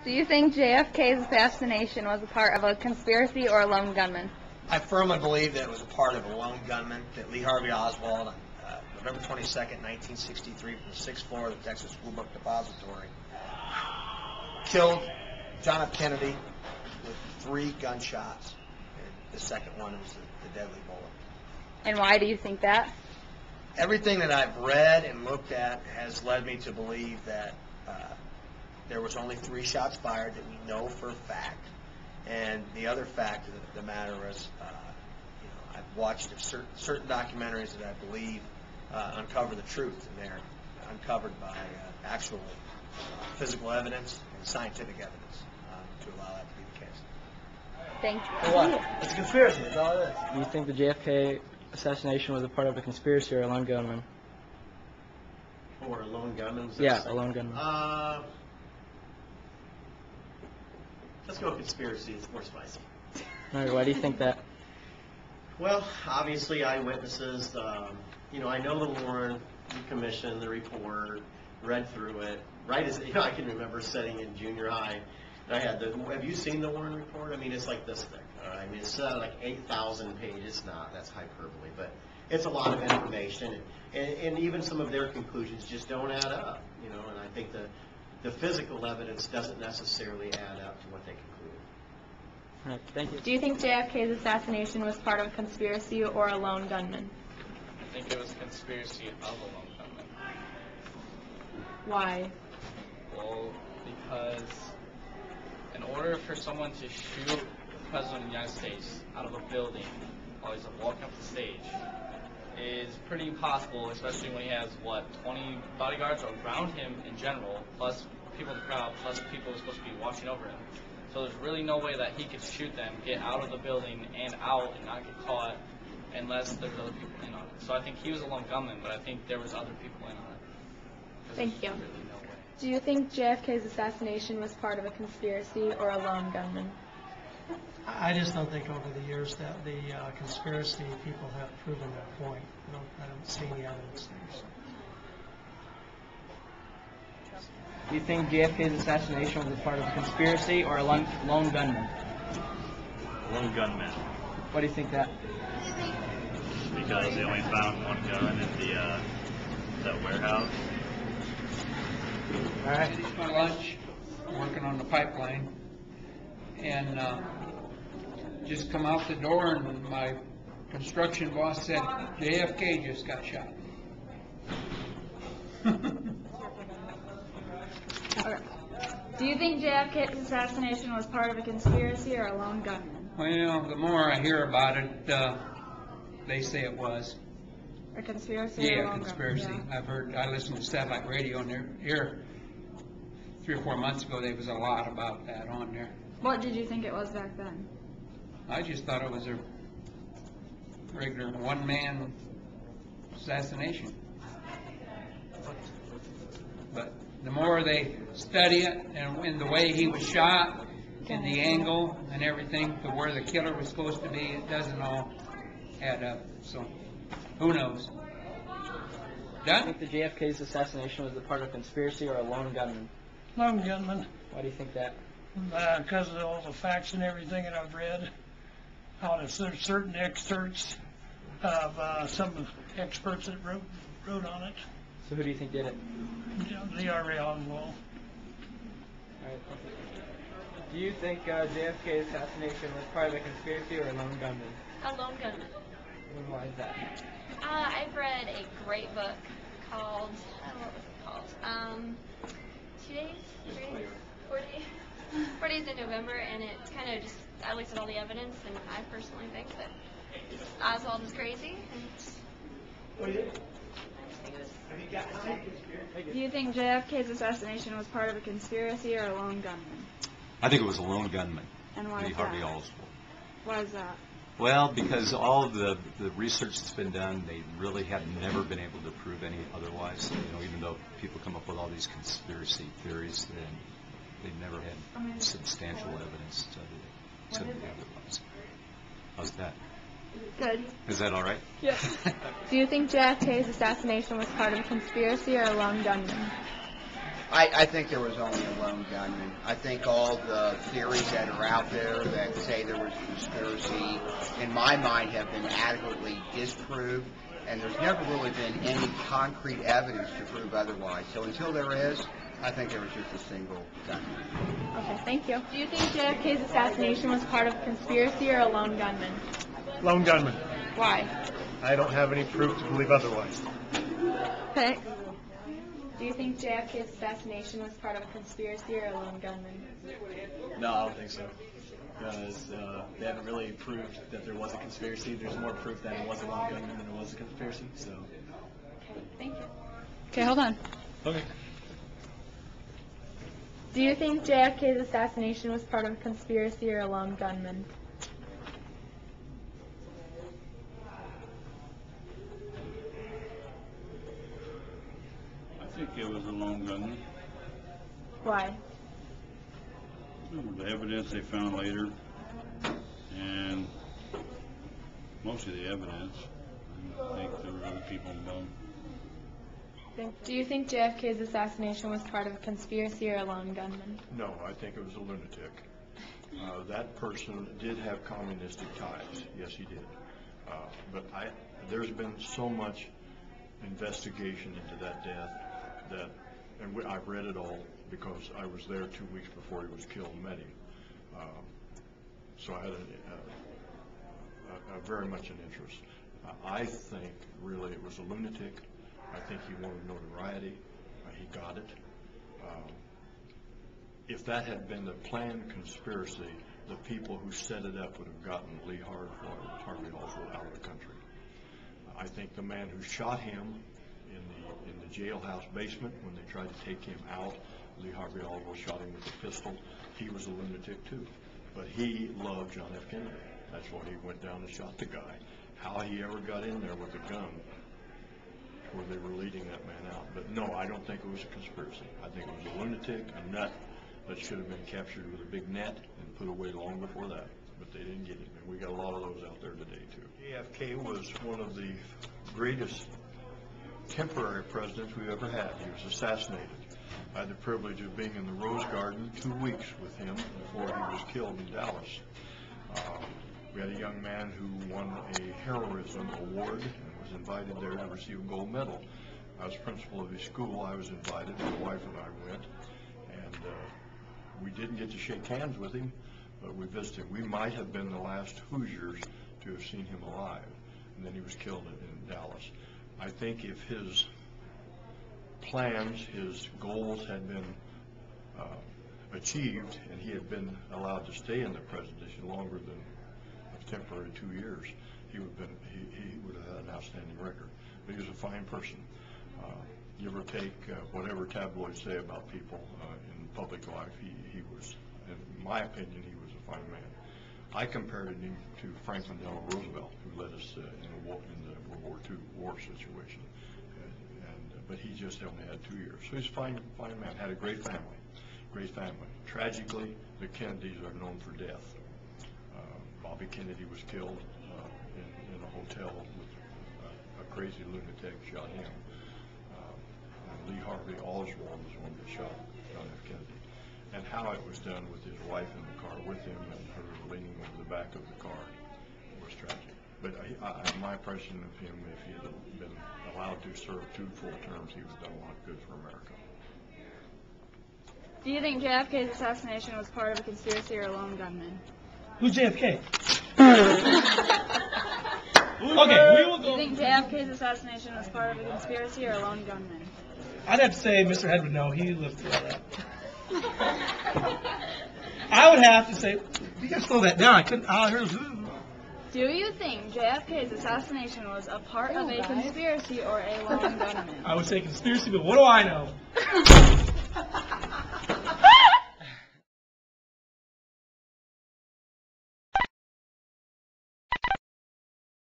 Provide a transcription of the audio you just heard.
Do you think JFK's assassination was a part of a conspiracy or a lone gunman? I firmly believe that it was a part of a lone gunman, that Lee Harvey Oswald, on November 22nd, 1963, from the 6th floor of the Texas School Book Depository, killed John F. Kennedy with 3 gunshots, and the second one was the deadly bullet. And why do you think that? Everything that I've read and looked at has led me to believe that there was only 3 shots fired that we know for a fact. And the other fact of the matter is, I've watched certain documentaries that I believe uncover the truth, and they're uncovered by actual physical evidence and scientific evidence to allow that to be the case. Thank you. For what? It's a conspiracy. That's all it is. Do you think the JFK assassination was a part of a conspiracy or a lone gunman? Or a lone gunman? Yeah, a lone gunman. Let's go with conspiracy. It's more spicy. All right, why do you think that? Well, obviously eyewitnesses. I know the Warren Commission, the report, read through it. Right as I can remember sitting in junior high, and I had the. Have you seen the Warren report? I mean, it's like this thick. I mean, it's like 8,000 pages. It's not. That's hyperbole, but it's a lot of information, and even some of their conclusions just don't add up. And I think the physical evidence doesn't necessarily add up to what they concluded. All right, thank you. Do you think JFK's assassination was part of a conspiracy or a lone gunman? I think it was a conspiracy of a lone gunman. Why? Well, because in order for someone to shoot the President of the United States out of a building while he's walking up the stage is pretty impossible, especially when he has, 20 bodyguards around him in general, plus people in the crowd, plus people who are supposed to be watching over him. So there's really no way that he could shoot them, get out of the building and out and not get caught unless there's other people in on it. So I think he was a lone gunman, but I think there was other people in on it. Thank you. Really no way. Do you think JFK's assassination was part of a conspiracy or a lone gunman? I just don't think over the years that the conspiracy people have proven that point. I don't see any evidence there. So. Do you think JFK's assassination was a part of a conspiracy or a lone gunman? Lone gunman. Why do you think that? Because they only found one gun in that warehouse. I had my lunch working on the pipeline, and just come out the door, and my construction boss said, JFK just got shot. Okay. Do you think JFK's assassination was part of a conspiracy or a lone gunman? Well, the more I hear about it, they say it was. A conspiracy or a Yeah, lone conspiracy. gunman? I listened to satellite radio on there here 3 or 4 months ago. There was a lot about that on there. What did you think it was back then? I just thought it was a regular one-man assassination. But the more they study it, and the way he was shot, and the angle and everything, to where the killer was supposed to be, it doesn't all add up. So, who knows? Do you Done? think the JFK's assassination was a part of a conspiracy or a lone gunman? Lone gunman, Why do you think that? because of all the facts and everything that I've read, out of certain excerpts of some experts that wrote on it. So who do you think did it? Lee Harvey Oswald. All right, thank you. Do you think JFK's assassination was part of a conspiracy or a lone gunman? A lone gunman. And why is that? I've read a great book called, what was it called? 2 days? 3 days? 4 days? 4 days in November, and it kind of just, I looked at all the evidence, and I personally think that Oswald is crazy, and I just think it was... Do you think JFK's assassination was part of a conspiracy or a lone gunman? I think it was a lone gunman, And why Lee is Harvey that? Oswald. Why is that? Well, because all of the research that's been done, they really have never been able to prove any otherwise. Even though people come up with all these conspiracy theories, they've never had substantial evidence to the otherwise. How's that? Good. Is that all right? Yes. Do you think JFK's assassination was part of a conspiracy or a lone gunman? I think there was only a lone gunman. I think all the theories that are out there that say there was a conspiracy, in my mind, have been adequately disproved, and there's never really been any concrete evidence to prove otherwise. So until there is, I think there was just a single gunman. Okay, thank you. Do you think JFK's assassination was part of a conspiracy or a lone gunman? Lone gunman. Why? I don't have any proof to believe otherwise. Pick. Do you think JFK's assassination was part of a conspiracy or a lone gunman? No, I don't think so. Because they haven't really proved that there was a conspiracy. There's more proof that it was a lone gunman than it was a conspiracy. So. Okay, thank you. Okay, hold on. Okay. Do you think JFK's assassination was part of a conspiracy or a lone gunman? I think it was a lone gunman. Why? The evidence they found later, and most of the evidence, I think there were other people involved. Do you think JFK's assassination was part of a conspiracy or a lone gunman? No, I think it was a lunatic. That person did have communistic ties. Yes, he did. But there's been so much investigation into that death that, and I've read it all because I was there 2 weeks before he was killed and met him. So I had a very much an interest. I think really it was a lunatic. I think he wanted notoriety. He got it. If that had been a planned conspiracy, the people who set it up would have gotten Lee Harvey Oswald out of the country. I think the man who shot him in the jailhouse basement when they tried to take him out, Lee Harvey Oswald shot him with a pistol. He was a lunatic too, but he loved John F. Kennedy. That's why he went down and shot the guy. How he ever got in there with a gun where they were leading that man out. But no, I don't think it was a conspiracy. I think it was a lunatic, a nut that should have been captured with a big net and put away long before that. But they didn't get him, and we got a lot of those out there today too. JFK was one of the greatest temporary presidents we've ever had. He was assassinated. I had the privilege of being in the Rose Garden 2 weeks with him before he was killed in Dallas. We had a young man who won a heroism award and was invited there to receive a gold medal. I was principal of his school. I was invited. My wife and I went, and we didn't get to shake hands with him, but we visited him. We might have been the last Hoosiers to have seen him alive, and then he was killed in Dallas. I think if his plans, his goals had been achieved, and he had been allowed to stay in the presidency longer than a temporary 2 years, he would have had an outstanding record. But he was a fine person. Give or take whatever tabloids say about people in public life, he was, in my opinion, he was a fine man. I compared him to Franklin Delano Roosevelt, who led us in the World War II war situation. But he just only had 2 years. So he's a fine man, had a great family. Tragically, the Kennedys are known for death. Bobby Kennedy was killed in a hotel with a crazy lunatic shot him. Lee Harvey Oswald was the one that shot John F. Kennedy. And how it was done with his wife in the car with him and her leaning over the back of the car was tragic. But my impression of him, if he had been allowed to serve 2 full terms, he would have done a lot good for America. Do you think JFK's assassination was part of a conspiracy or a lone gunman? Who's JFK? Okay, we will go. Do you think JFK's assassination was part of a conspiracy or a lone gunman? I'd have to say Mr. Head would know. He lived through all that. I would have to say, you gotta slow that down. I couldn't. Do you think JFK's assassination was a part of a conspiracy or a lone gunman? I would say conspiracy, but what do I know?